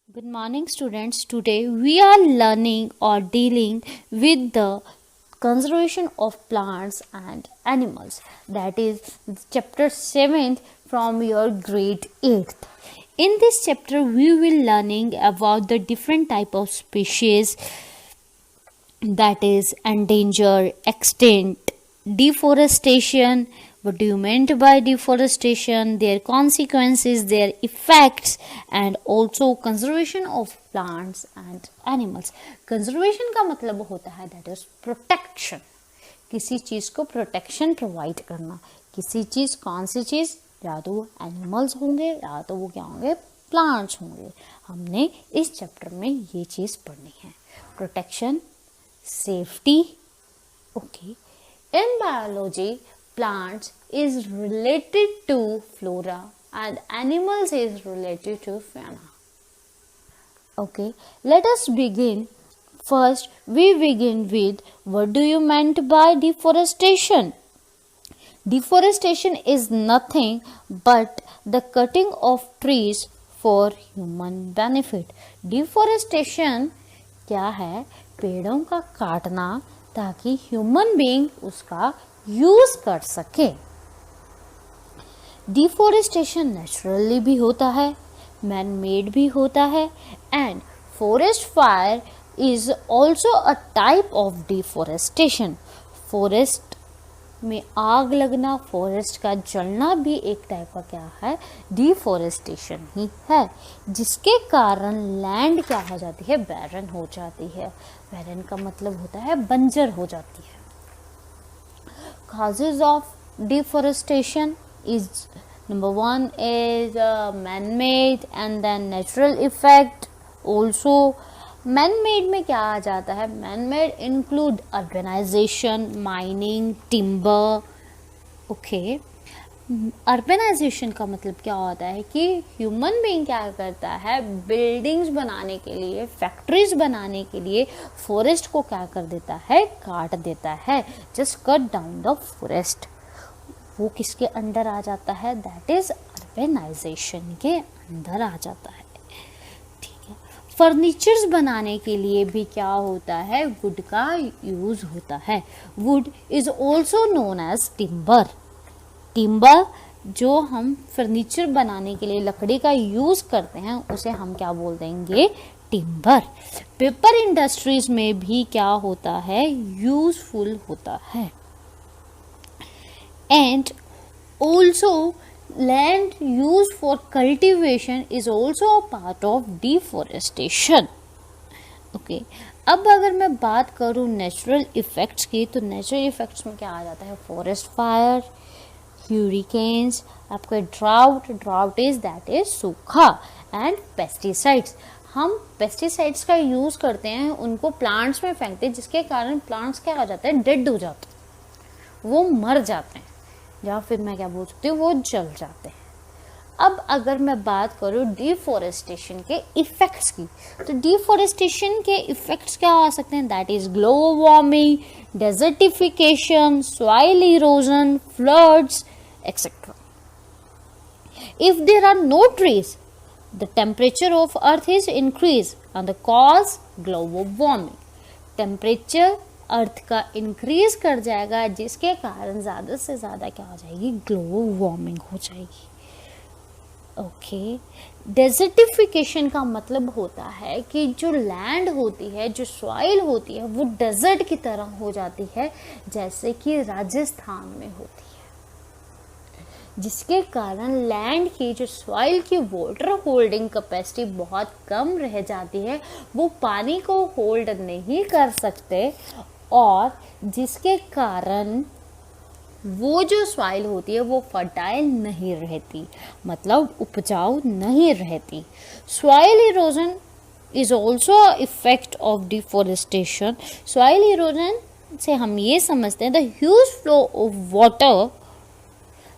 Good morning, students. Today we are learning or dealing with the conservation of plants and animals. That is chapter 7th from your grade 8th. In this chapter we will learning about the different type of species, that is endangered, extinct, deforestation. What do you meant by deforestation, their consequences, their effects, and also conservation of plants and animals. Conservation का मतलब होता है that is protection, किसी चीज़ को protection provide करना. किसी चीज़, कौन सी चीज़, या तो वो एनिमल्स होंगे या तो वो क्या होंगे, प्लांट्स होंगे. हमने इस चैप्टर में ये चीज़ पढ़नी है, protection, safety. Okay, in biology plants is related to flora and animals is related to fauna. Okay, let us begin. First we begin with what do you meant by deforestation. Deforestation is nothing but the cutting of trees for human benefit. Deforestation क्या है, पेड़ों का काटना ताकि human being उसका use कर सके. Deforestation naturally भी होता है, मैन मेड भी होता है, and forest fire is also a type of deforestation. Forest में आग लगना, फॉरेस्ट का जलना भी एक टाइप का क्या है, डिफोरेस्टेशन ही है, जिसके कारण लैंड क्या हो जाती है, बैरन हो जाती है. बैरन का मतलब होता है बंजर हो जाती है. Causes of deforestation is number 1 is man-made and then natural effect. Also man-made में क्या आ जाता है, man-made include urbanization, mining, timber. Okay, urbanization का मतलब क्या होता है कि ह्यूमन बीइंग क्या करता है, बिल्डिंग्स बनाने के लिए, फैक्ट्रीज बनाने के लिए फॉरेस्ट को क्या कर देता है, काट देता है. Just cut down the forest. वो किसके अंडर आ जाता है, दैट इज अर्बनाइजेशन के अंदर आ जाता है. ठीक है. फर्नीचर्स बनाने के लिए भी क्या होता है, वुड का यूज होता है. Wood is also known as timber. Timber जो हम फर्नीचर बनाने के लिए लकड़ी का यूज करते हैं उसे हम क्या बोल देंगे, टिम्बर. पेपर इंडस्ट्रीज में भी क्या होता है, यूजफुल होता है. And also land use for cultivation is also a part of deforestation. Okay, अब अगर मैं बात करूं नेचुरल इफेक्ट्स की, तो नेचुरल इफेक्ट्स में क्या आ जाता है, फॉरेस्ट फायर, hurricanes, आपका ड्राउट इज दैट इज सूखा, एंड पेस्टिसाइड्स. हम पेस्टिसाइड्स का यूज करते हैं, उनको प्लांट्स में फेंकते हैं, जिसके कारण प्लांट्स क्या हो जाते हैं, डेड हो जाते हैं, वो मर जाते हैं, या फिर मैं क्या बोल सकती हूँ, वो जल जाते हैं. अब अगर मैं बात करूँ डिफोरेस्टेशन के इफेक्ट्स की, तो डिफोरेस्टेशन के इफेक्ट्स क्या आ सकते हैं, that is global warming, desertification, soil erosion, floods, etc. If there are no trees, the temperature of earth is increased and the cause global warming. Temperature अर्थ का इंक्रीज कर जाएगा, जिसके कारण ज़्यादा से ज़्यादा क्या हो जाएगी, ग्लोबल वार्मिंग हो जाएगी. ओके, डेजर्टिफिकेशन का मतलब होता है कि जो लैंड होती है, जो सॉइल होती है, वो डेजर्ट की तरह हो जाती है, जैसे कि राजस्थान में होती है, जिसके कारण लैंड की जो सॉइल की वाटर होल्डिंग कैपेसिटी बहुत कम रह जाती है, वो पानी को होल्ड नहीं कर सकते, और जिसके कारण वो जो सॉइल होती है वो फर्टाइल नहीं रहती, मतलब उपजाऊ नहीं रहती. Soil erosion is also effect of deforestation. Soil erosion से हम ये समझते हैं, the huge flow of water,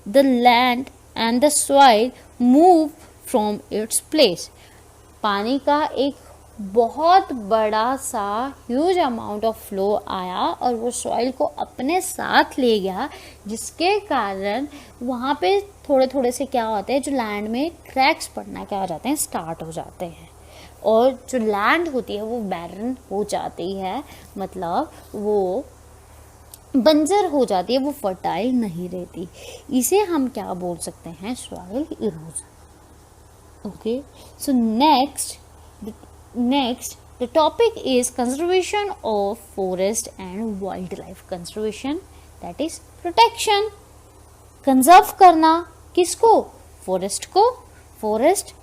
the land and the soil move from its place. पानी का एक बहुत बड़ा सा ह्यूज अमाउंट ऑफ फ्लो आया और वो सॉइल को अपने साथ ले गया, जिसके कारण वहाँ पे थोड़े थोड़े से क्या होते हैं, जो लैंड में क्रैक्स पड़ना क्या हो जाते हैं, स्टार्ट हो जाते हैं. और जो लैंड होती है वो बैरन हो जाती है, मतलब वो बंजर हो जाती है, वो फर्टाइल नहीं रहती। इसे हम क्या बोल सकते हैं, soil erosion. Okay, so next the topic is conservation of forest and wildlife conservation, that is protection. Conserve करना किसको, फॉरेस्ट को, forest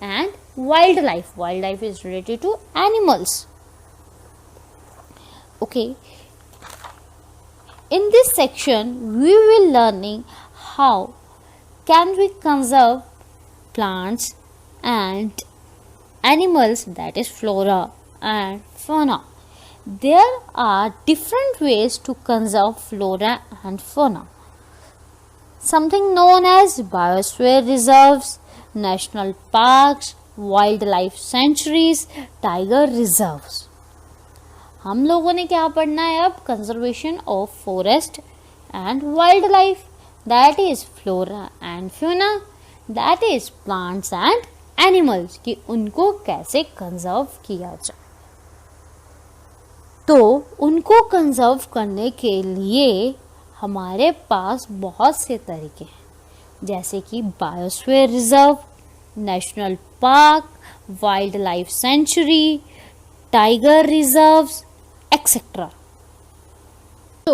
and wildlife, wildlife is related to animals. Okay, in this section we will learning how can we conserve plants and animals, that is flora and fauna. There are different ways to conserve flora and fauna. Something known as biosphere reserves, national parks, wildlife sanctuaries, tiger reserves. हम लोगों ने क्या पढ़ना है अब, conservation of forest and wild life, that is flora and fauna, that is plants and animals, कि उनको कैसे कंजर्व किया जाए। तो उनको कंजर्व करने के लिए हमारे पास बहुत से तरीके हैं, जैसे कि biosphere reserve, national park, wild life sanctuary, tiger reserves, etc. So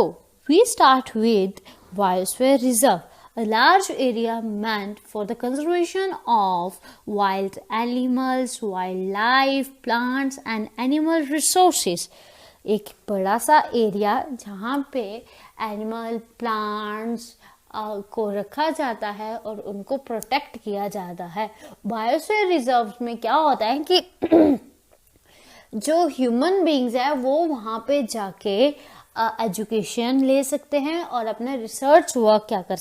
we start with biosphere reserve, a large area meant for the conservation of wild animals, wildlife, plants and animal resources. एक बड़ा सा area जहाँ पे animal, plants को रखा जाता है और उनको प्रोटेक्ट किया जाता है। बायोस्फीयर रिजर्व में क्या होता है कि जो ह्यूमन बींग्स है वो वहाँ पे जाके एजुकेशन ले सकते हैं और अपना रिसर्च वर्क क्या कर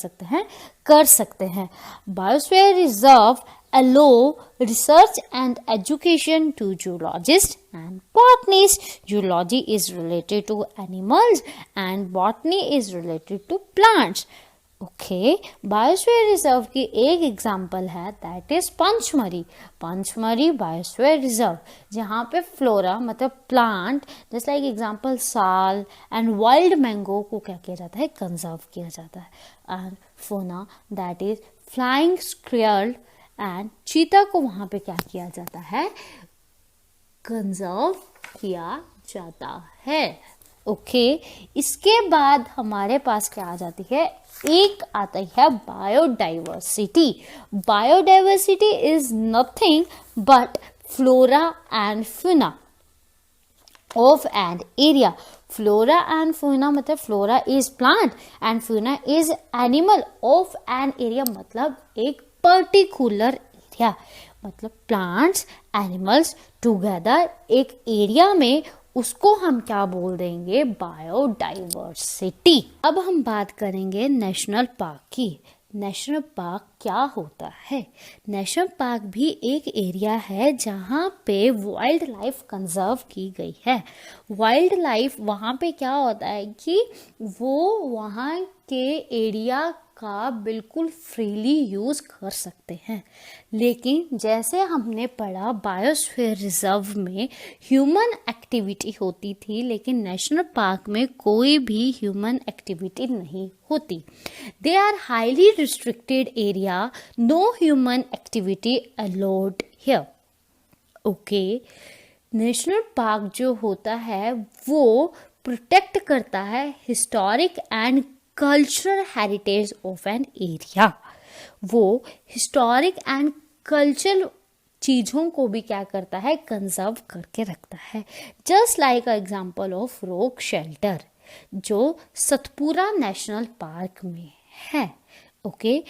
सकते हैं। Biosphere reserve allow research and education to zoologists and botanists. Zoology is related to animals and botany is related to plants. Okay, biosphere reserve की एक एग्जांपल है, that is Pachmarhi biosphere reserve, जहाँ पे flora मतलब प्लांट, जस्ट लाइक एग्जांपल साल and wild mango को क्या किया जाता है, कंजर्व किया जाता है। And fauna that is flying square and चीता को वहाँ पे क्या किया जाता है, कंजर्व किया जाता है। ओके, इसके बाद हमारे पास क्या आ जाती है, एक आता है biodiversity. Biodiversity is nothing but flora and fauna of an area. Flora and fauna मतलब flora is plant and fauna is animal of an area, मतलब एक पर्टिकुलर एरिया, मतलब प्लांट्स एनिमल्स टुगेदर एक एरिया में, उसको हम क्या बोल देंगे, बायोडाइवर्सिटी। अब हम बात करेंगे नेशनल पार्क की। नेशनल पार्क क्या होता है? नेशनल पार्क भी एक एरिया है जहाँ पे वाइल्ड लाइफ कंजर्व की गई है। वाइल्ड लाइफ वहाँ पे क्या होता है कि वो वहाँ के एरिया का बिल्कुल फ्रीली यूज़ कर सकते हैं, लेकिन जैसे हमने पढ़ा बायोस्फीयर रिजर्व में ह्यूमन एक्टिविटी होती थी, लेकिन नेशनल पार्क में कोई भी ह्यूमन एक्टिविटी नहीं होती। They are highly restricted area, no human activity allowed here. Okay, national park जो होता है वो प्रोटेक्ट करता है historic and cultural heritage of an area. वो हिस्टोरिक एंड कल्चरल चीज़ों को भी क्या करता है, कंजर्व करके रखता है। Just like a example of rock shelter जो सतपुरा नेशनल पार्क में है। ओके,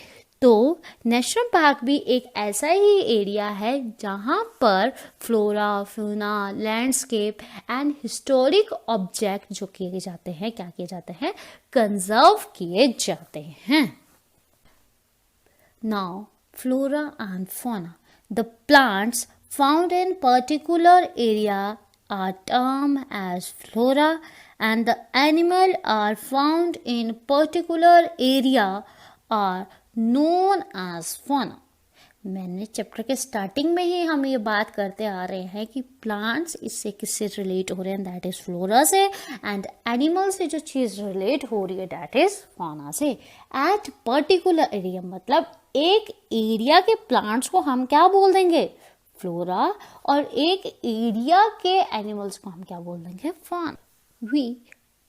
तो नेशनल पार्क भी एक ऐसा ही एरिया है जहाँ पर flora, fauna, landscape and historic object जो किए जाते हैं, क्या किए जाते हैं, कंजर्व किए जाते हैं। Now flora and fauna, the plants found in particular area are term as flora and the animal are found in particular area are known as fauna. मैंने चैप्टर के स्टार्टिंग में ही हम ये बात करते आ रहे हैं कि प्लांट्स इससे किससे रिलेट हो रहे हैं, दैट इज फ्लोरा से, एंड एनिमल से जो चीज रिलेट हो रही है दैट इज फॉना से। एट पर्टिकुलर एरिया मतलब एक एरिया के प्लांट्स को हम क्या बोल देंगे, फ्लोरा, और एक एरिया के एनिमल्स को हम क्या बोल देंगे, fauna. We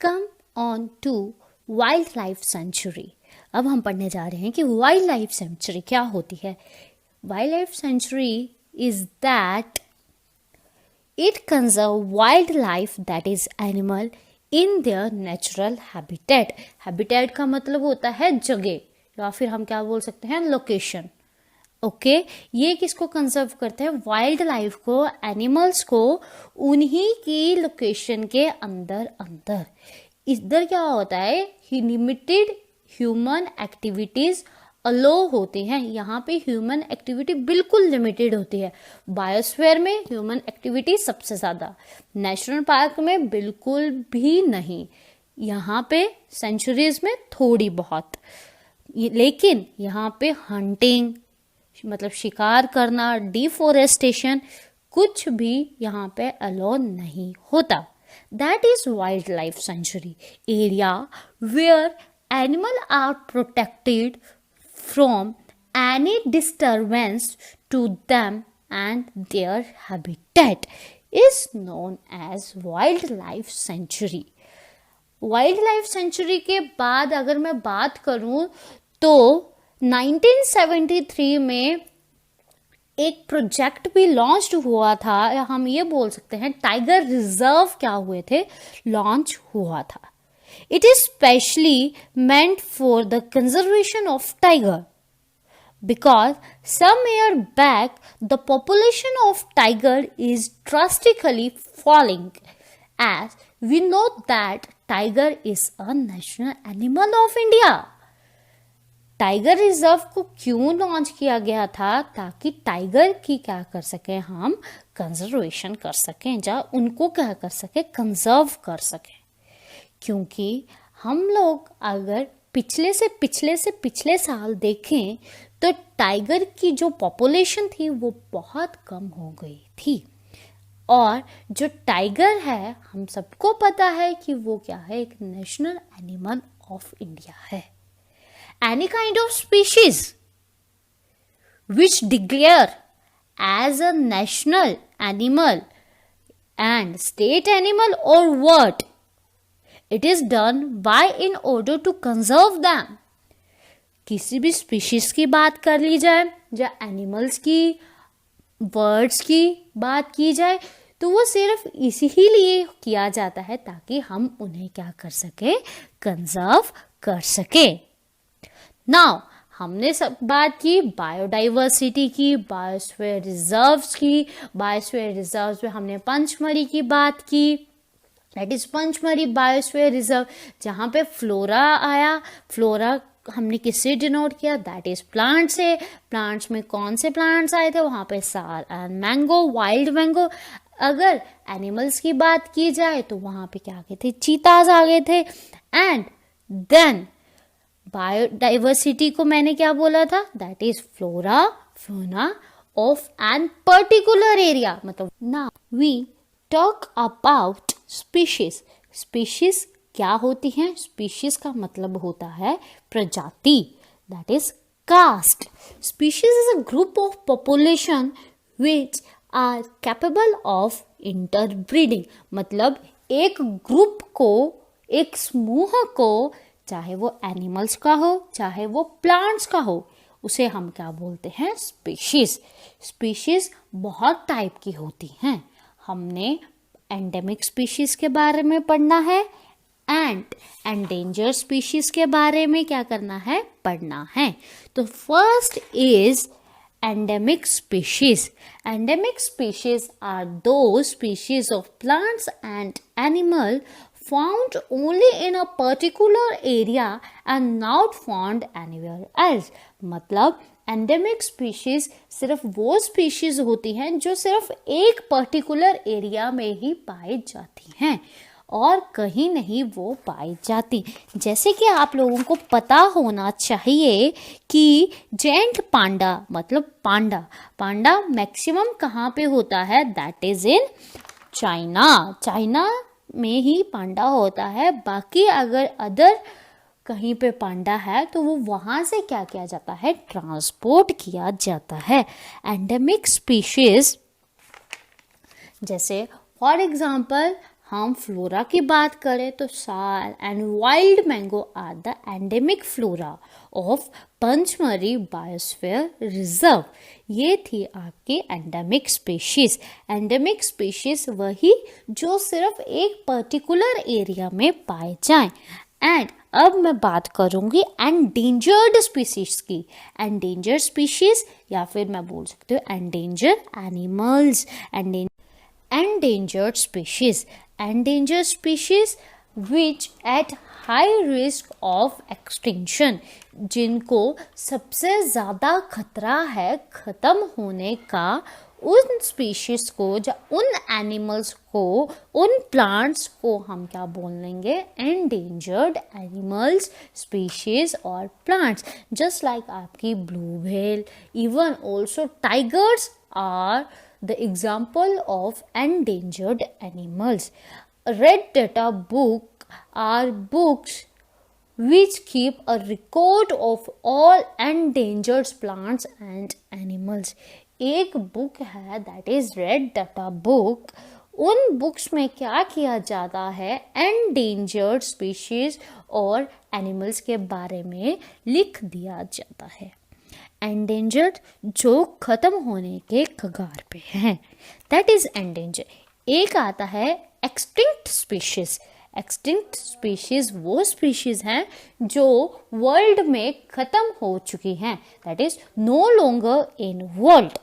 come on to wildlife sanctuary. अब हम पढ़ने जा रहे हैं कि वाइल्ड लाइफ सेंचुरी क्या होती है। Wildlife sanctuary is that it conserves wildlife, that is animal, in their natural habitat. Habitat का मतलब होता है जगह, या फिर हम क्या बोल सकते हैं, लोकेशन। ओके, ये किसको कंजर्व करते हैं, वाइल्ड लाइफ को, एनिमल्स को उन्हीं की लोकेशन के अंदर अंदर। इधर क्या होता है, लिमिटेड ह्यूमन एक्टिविटीज अलो होती हैं, यहाँ पे ह्यूमन एक्टिविटी बिल्कुल लिमिटेड होती है। बायोस्फीयर में ह्यूमन एक्टिविटी सबसे ज्यादा, नेशनल पार्क में बिल्कुल भी नहीं, यहाँ पे सेंचुरीज में थोड़ी बहुत, लेकिन यहाँ पे हंटिंग मतलब शिकार करना, डिफोरेस्टेशन कुछ भी यहाँ पे अलो नहीं होता। That is wildlife sanctuary, area where animal are protected from any disturbance to them and their habitat is known as wildlife sanctuary. Wildlife sanctuary के बाद अगर मैं बात करूं तो 1973 में एक प्रोजेक्ट भी लॉन्च हुआ था, या हम ये बोल सकते हैं टाइगर रिजर्व क्या हुए थे, लॉन्च हुआ था। It is specially meant for the conservation of tiger because some year back the population of tiger is drastically falling, as we know that tiger is a national animal of India. Tiger reserve को क्यों launch किया गया था, ताकि tiger की क्या कर सके, हम कंजर्वेशन कर सकें, या उनको क्या कर सके, कंजर्व कर सकें। क्योंकि हम लोग अगर पिछले से पिछले साल देखें तो टाइगर की जो पॉपुलेशन थी वो बहुत कम हो गई थी, और जो टाइगर है हम सबको पता है कि वो क्या है, एक नेशनल एनिमल ऑफ इंडिया है। Any kind of species which declare as a national animal and state animal or what, it is done by in order to conserve them. किसी भी स्पीशीज की बात कर ली जाए या एनिमल्स की, बर्ड्स की बात की जाए, तो वो सिर्फ इसीलिए किया जाता है ताकि हम उन्हें क्या कर सके, कंजर्व कर सके। नाउ हमने सब बात की बायोडाइवर्सिटी की, बायोस्फीयर रिजर्व्स की। बायोस्फीयर रिजर्व्स में हमने पंचमढ़ी की बात की, that is Pachmarhi biosphere reserve, जहाँ पे फ्लोरा आया। फ्लोरा हमने किससे डिनोट किया, दैट इज प्लांट से। प्लांट्स में कौन से प्लांट्स आए थे, वहाँ पे साल एंड मैंगो, वाइल्ड मैंगो। अगर एनिमल्स की बात की जाए तो वहाँ पे क्या आ गए थे, चीताज आ गए थे। एंड देन बायोडाइवर्सिटी को मैंने क्या बोला था, that is flora fauna of an particular area. मतलब now we talk about species. Species क्या होती हैं, स्पीशीज का मतलब होता है प्रजाति, that is caste. Species is a group of population which are capable of interbreeding. मतलब एक ग्रुप को, एक समूह को, चाहे वो एनिमल्स का हो चाहे वो प्लांट्स का हो, उसे हम क्या बोलते हैं, स्पीशीज। स्पीशीज बहुत टाइप की होती हैं। हमने एंडेमिक स्पीशीज के बारे में पढ़ना है एंड एंडेंजर स्पीशीज के बारे में क्या करना है, पढ़ना है। तो first is endemic species. Endemic species are those species of plants and animal found only in a particular area and not found anywhere else. मतलब endemic species सिर्फ वो species होती हैं जो सिर्फ एक particular area में ही पाई जाती हैं और कहीं नहीं वो पाई जाती। जैसे कि आप लोगों को पता होना चाहिए कि जेंट पांडा मतलब पांडा, पांडा मैक्सिमम कहाँ पे होता है, that is in China. China में ही पांडा होता है। बाकी अगर अदर कहीं पे पांडा है तो वो वहाँ से क्या किया जाता है, ट्रांसपोर्ट किया जाता है। एंडेमिक स्पीशीज जैसे फॉर एग्जाम्पल हम फ्लोरा की बात करें तो sal and wild mango are the endemic flora of Pachmarhi biosphere reserve. ये थी आपकी एंडेमिक स्पीशीज। एंडेमिक स्पीशीज वही जो सिर्फ एक पर्टिकुलर एरिया में पाए जाएं। एंड अब मैं बात करूंगी एंडेंजर्ड स्पीशीज की। एंडेंजर्ड स्पीशीज या फिर मैं बोल सकती हूँ endangered animals. Endangered species. Endangered species which at high risk of extinction, जिनको सबसे ज़्यादा खतरा है ख़त्म होने का, उन स्पीशीज़ को या उन एनिमल्स को, उन प्लांट्स को हम क्या बोल लेंगे, एंडेंजर्ड एनिमल्स, स्पीशीज़ और प्लांट्स। जस्ट लाइक आपकी blue whale, even also tigers are the example of endangered animals. Red Data Book are books which keep a record of all endangered plants and animals. एक book है that is Red Data Book. उन books में क्या किया जाता है, endangered species और animals के बारे में लिख दिया जाता है। एंडेंजर्ड जो खत्म होने के कगार पे हैं, दैट इज एंडेंजर। एक आता है एक्सटिंक्ट स्पीशीज। एक्सटिंक्ट स्पीशीज वो स्पीशीज हैं जो वर्ल्ड में खत्म हो चुकी हैं, that is no longer in world,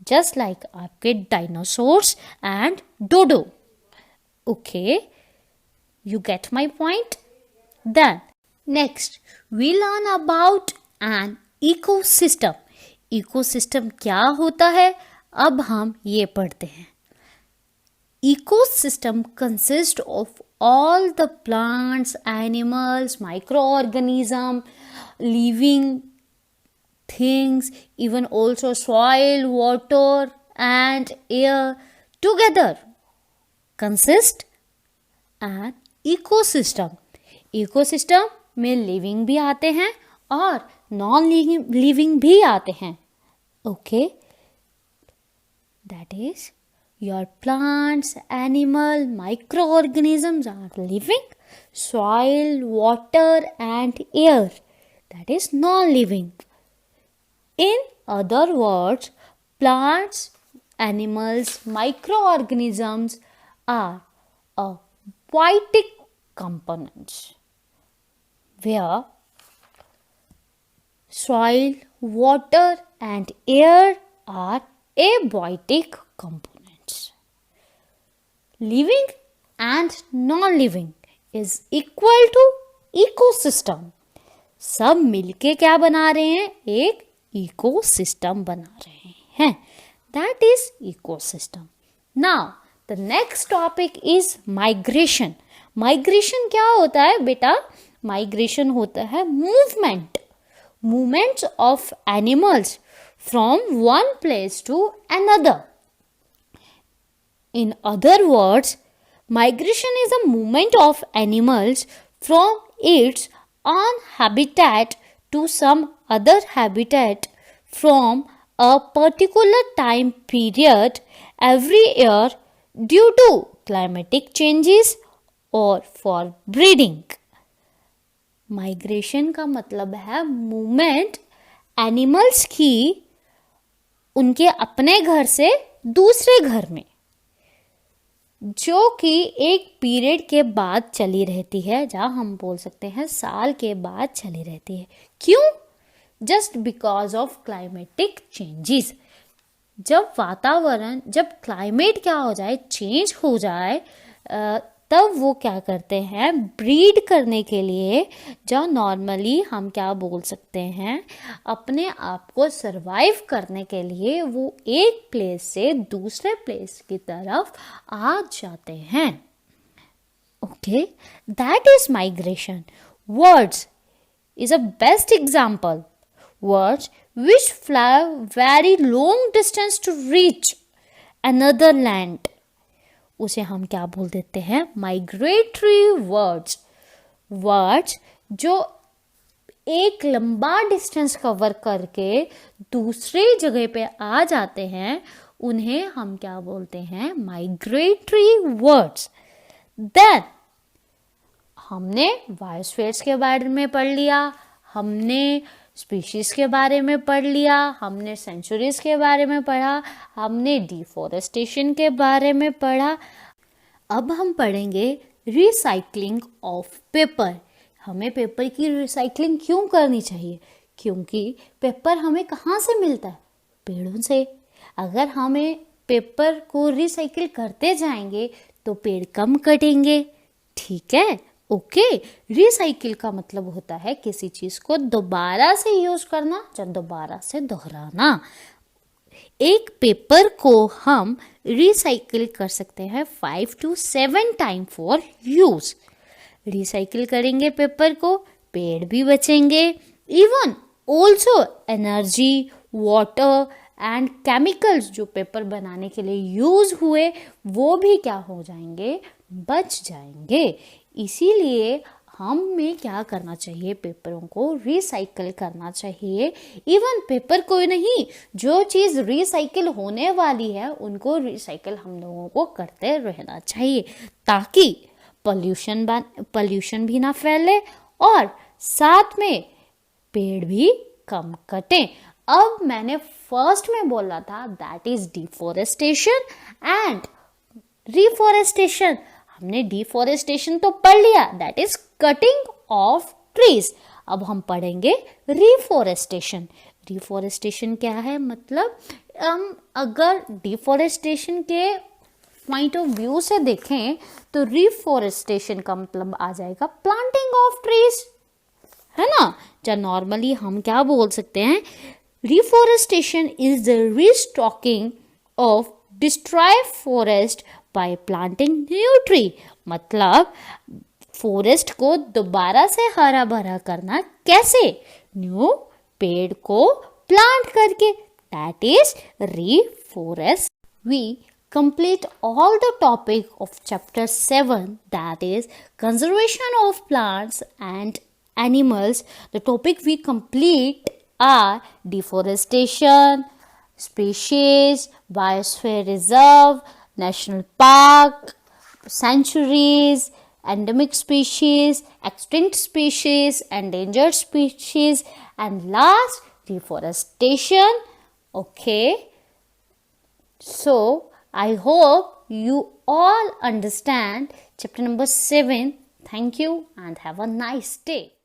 just like आपके dinosaurs and dodo. Okay, you get my point. Then next we learn about an ecosystem. Ecosystem क्या होता है, अब हम ये पढ़ते हैं। Ecosystem consist of all the plants, animals, micro organism, living things, even also soil, water and air together consist N ecosystem. Ecosystem में living भी आते हैं और नॉन लिविंग भी आते हैं। Okay, that is your plants, animal, microorganisms are living, soil, water and air, that is non living. In other words, plants, animals, microorganisms are a poietic components where soil, water and air are abiotic components. Living and non-living is equal to ecosystem. सब मिलके क्या बना रहे हैं, एक ecosystem बना रहे हैं, that is ecosystem. Now the next topic is migration. Migration क्या होता है बेटा, माइग्रेशन होता है movements of animals from one place to another. In other words, migration is a movement of animals from its own habitat to some other habitat from a particular time period every year due to climatic changes or for breeding. Migration का मतलब है movement animals की उनके अपने घर से दूसरे घर में, जो कि एक पीरियड के बाद चली रहती है, जहाँ हम बोल सकते हैं साल के बाद चली रहती है। क्यों? Just because of climatic changes. जब वातावरण, जब क्लाइमेट क्या हो जाए, चेंज हो जाए, तब वो क्या करते हैं, ब्रीड करने के लिए, जो नॉर्मली हम क्या बोल सकते हैं, अपने आप को सरवाइव करने के लिए वो एक प्लेस से दूसरे प्लेस की तरफ आ जाते हैं। Okay, that is migration. Words is a best example. Words which fly very long distance to reach another land, उसे हम क्या बोल देते हैं? Migratory words. वर्ड्स जो एक लंबा डिस्टेंस कवर करके दूसरे जगह पे आ जाते हैं, उन्हें हम क्या बोलते हैं? Migratory words. देन हमने बायोस्फीयर्स के बारे में पढ़ लिया, हमने स्पीशीज के बारे में पढ़ लिया, हमने सेंचुरीज के बारे में पढ़ा, हमने डिफोरेस्टेशन के बारे में पढ़ा. अब हम पढ़ेंगे रिसाइकलिंग ऑफ पेपर. हमें पेपर की रिसाइकलिंग क्यों करनी चाहिए? क्योंकि पेपर हमें कहाँ से मिलता है? पेड़ों से. अगर हमें पेपर को रिसाइकिल करते जाएंगे तो पेड़ कम कटेंगे. ठीक है, ओके. रिसाइकिल का मतलब होता है किसी चीज को दोबारा से यूज करना या दोबारा से दोहराना. एक पेपर को हम रिसाइकिल कर सकते हैं 5 to 7 time for use. Recycle करेंगे पेपर को, पेड़ भी बचेंगे. Even also energy, water and chemicals जो पेपर बनाने के लिए यूज हुए वो भी क्या हो जाएंगे? बच जाएंगे. इसीलिए हमें क्या करना चाहिए? पेपरों को रिसाइकिल करना चाहिए. इवन पेपर को नहीं, जो चीज़ रिसाइकिल होने वाली है उनको रिसाइकिल हम लोगों को करते रहना चाहिए, ताकि पॉल्यूशन भी ना फैले और साथ में पेड़ भी कम कटे. अब मैंने फर्स्ट में बोला था that is deforestation and reforestation. हमने डिफोरेस्टेशन तो पढ़ लिया, that is cutting of trees. अब हम पढ़ेंगे रिफोरेस्टेशन. रिफोरेस्टेशन क्या है? मतलब अगर डिफोरेस्टेशन के पॉइंट ऑफ व्यू से देखें तो रिफोरेस्टेशन का मतलब आ जाएगा प्लांटिंग ऑफ ट्रीज, है ना? या नॉर्मली हम क्या बोल सकते हैं? Reforestation is the restocking of destroy forest by planting new tree. मतलब फॉरेस्ट को दोबारा से हरा भरा करना कैसे? न्यू पेड़ को प्लांट करके. That is reforest. We complete all the topic of chapter 7, that is conservation of plants and animals. The topic we complete are deforestation, species, biosphere reserve, national park, sanctuaries, endemic species, extinct species, endangered species, and last deforestation. Okay, so I hope you all understand chapter number 7. Thank you and have a nice day.